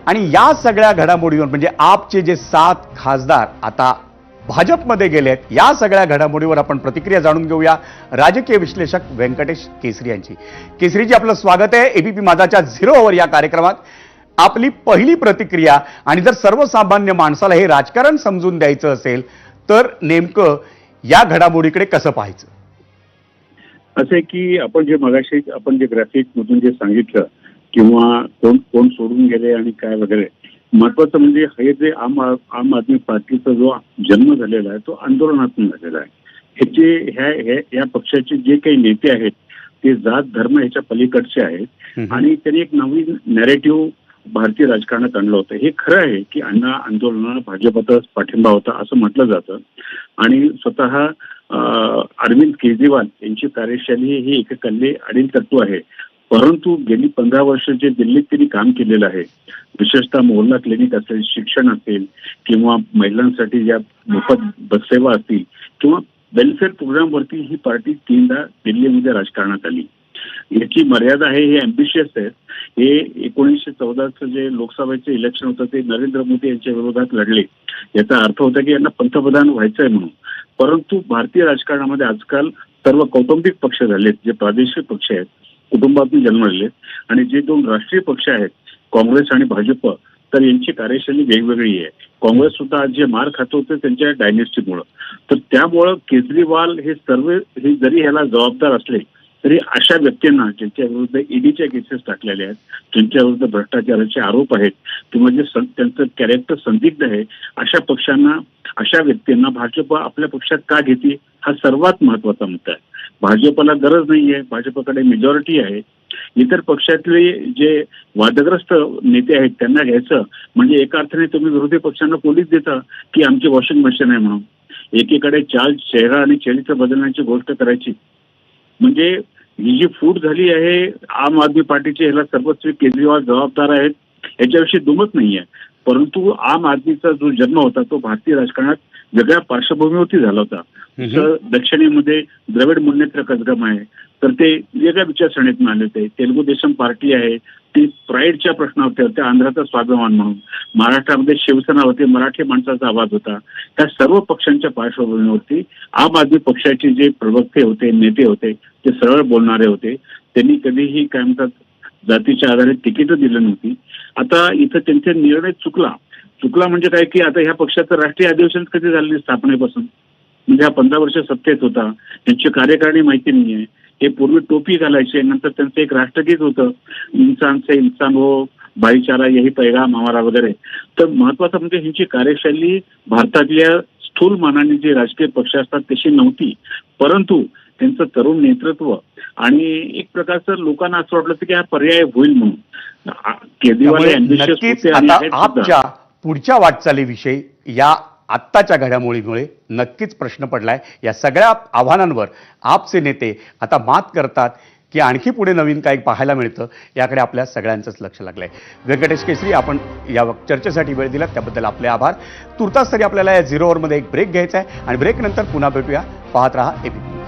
आणि या सगळ्या घडामोडीवर म्हणजे आपचे जे 7 खासदार आता भाजपमध्ये गेलेत, या सगळ्या घडामोडीवर आपण प्रतिक्रिया जाणून घेऊया राजकीय विश्लेषक व्यंकटेश केसरी यांची. केसरीजी, आपलं स्वागत आहे एबीपी माझाच्या 0 ओव्हर या कार्यक्रमात. आपली पहिली प्रतिक्रिया, आणि जर सर्वसामान्य माणसाला हे राजकारण समजून द्यायचं असेल तर नेमकं या घडामोडीकडे कसं पाहायचं? असे की आपण जे मगाशी आपण जे ग्राफिक मधून जे सांगितलं किंवा कोण कोण सोडून गेले आणि काय वगैरे, महत्वाचं म्हणजे हे जे आम आदमी पार्टीचा जो जन्म झालेला आहे तो आंदोलनातून झालेला आहे. ह्याचे या पक्षाचे जे काही नेते आहेत ते जात धर्म ह्याच्या पलीकडचे आहेत आणि त्यांनी एक नवीन नॅरेटिव्ह भारतीय राजकारणात आणलं होतं. हे खरं आहे की अण्णा आंदोलनाला भाजपचाच पाठिंबा होता असं म्हटलं जातं आणि स्वतः अरविंद केजरीवाल यांची कार्यशैली ही एक कल्ले अडील तत्व आहे. परंतु गेली 15 वर्ष जे दिल्लीत त्यांनी काम केलेलं आहे, विशेषतः मोहल्ला क्लिनिक असेल, शिक्षण असेल किंवा महिलांसाठी ज्या मोफत बससेवा असतील किंवा वेलफेअर प्रोग्रामवरती ही पार्टी 3दा दिल्लीमध्ये राजकारणात आली. याची मर्यादा आहे, हे अम्बिशियस आहे. हे 1914चं जे लोकसभेचे इलेक्शन होतं ते नरेंद्र मोदी यांच्या विरोधात लढले. याचा अर्थ होता की यांना पंतप्रधान व्हायचं आहे म्हणून. परंतु भारतीय राजकारणामध्ये आजकाल सर्व कौटुंबिक पक्ष झालेत, जे प्रादेशिक पक्ष आहेत, कुटुंबातून जन्मलेले, आणि जे 2 राष्ट्रीय पक्ष आहेत काँग्रेस आणि भाजप, तर यांची कार्यशैली वेगवेगळी आहे. काँग्रेस सुद्धा आज जे मार खात होते त्यांच्या डायनेस्टीमुळं. तर त्यामुळं केजरीवाल हे सर्व हे जरी ह्याला जबाबदार असले तरी अशा व्यक्तींना ज्यांच्या विरुद्ध ईडीच्या केसेस टाकलेल्या आहेत, ज्यांच्या विरुद्ध भ्रष्टाचाराचे आरोप आहेत किंवा जे त्यांचं कॅरेक्टर संदिग्ध आहे, अशा पक्षांना, अशा व्यक्तींना भाजप आपल्या पक्षात का घेते हा सर्वात महत्वाचा मुद्दा आहे. भाजपला गरज नाहीये, भाजपकडे मेजॉरिटी आहे. इतर पक्षातले जे वादग्रस्त नेते आहेत त्यांना घ्यायचं म्हणजे एका अर्थाने तुम्ही विरोधी पक्षांना पोलीस देता की आमची वॉशिंग मशीन आहे म्हणून. एकीकडे चाल चेहरा आणि चरित्र बदलण्याची गोष्ट करायची म्हणजे ही जी फूट झाली आहे आम आदमी पार्टीची, ह्याला सर्वस्वी केजरीवाल जबाबदार आहेत, याच्याविषयी दुमत नाहीये. परंतु आम आदमीचा जो जन्म होता तो भारतीय राजकारणात वेगळ्या पार्श्वभूमीवरती झाला होता. दक्षिणेमध्ये द्रविड मुन्नेत्र कझगम आहे, तर ते वेगळ्या विचारसरणीतून आले होते. तेलुगू देशम पार्टी आहे, ती प्राईडच्या प्रश्नावरती होत्या, आंध्राचा स्वाभिमान म्हणून. महाराष्ट्रामध्ये शिवसेना होती, मराठी माणसाचा आवाज होता. त्या सर्व पक्षांच्या पार्श्वभूमीवरती आम आदमी पक्षाचे जे प्रवक्ते होते, नेते होते, ते सरळ बोलणारे होते. त्यांनी कधीही काय म्हणतात जातीच्या आधारे तिकीटं दिली नव्हती. आता इथं त्यांचा निर्णय चुकला म्हणजे काय की आता ह्या पक्षाचं राष्ट्रीय अधिवेशन कधी झालं स्थापनेपासून, म्हणजे हा 15 वर्ष सत्तेत होता, त्यांची कार्यकारिणी माहिती नाहीये. हे पूर्वी टोपी घालायचे, नंतर त्यांचं एक राष्ट्रगीत होतं, इंसान से इंसान हो, भाईचारा यही पैगाम हमारा वगैरे. तर महत्वाचं म्हणजे ह्यांची कार्यशैली भारतातल्या स्थूल मानाने जे राजकीय पक्ष असतात तशी नव्हती. परंतु त्यांचं तरुण नेतृत्व आणि एक प्रकारचं लोकांना असं वाटलं की हा पर्याय होईल म्हणून. केजरीवाल आपच्या पुढच्या वाटचालीविषयी या आत्ताच्या घडामोडीमुळे नक्कीच प्रश्न पडलाय. या सगळ्या आव्हानांवर आपचे नेते आता मात करतात की आणखी पुढे नवीन काही पाहायला मिळतं, याकडे आपल्या सगळ्यांचंच लक्ष लागलंय. व्यंकटेश केसरी, आपण या चर्चेसाठी वेळ दिलात त्याबद्दल आपले आभार. तुर्तास तरी आपल्याला या 0 ओव्हरमध्ये एक ब्रेक घ्यायचा आहे आणि ब्रेकनंतर पुन्हा भेटूया. पाहत रहा एबीपी.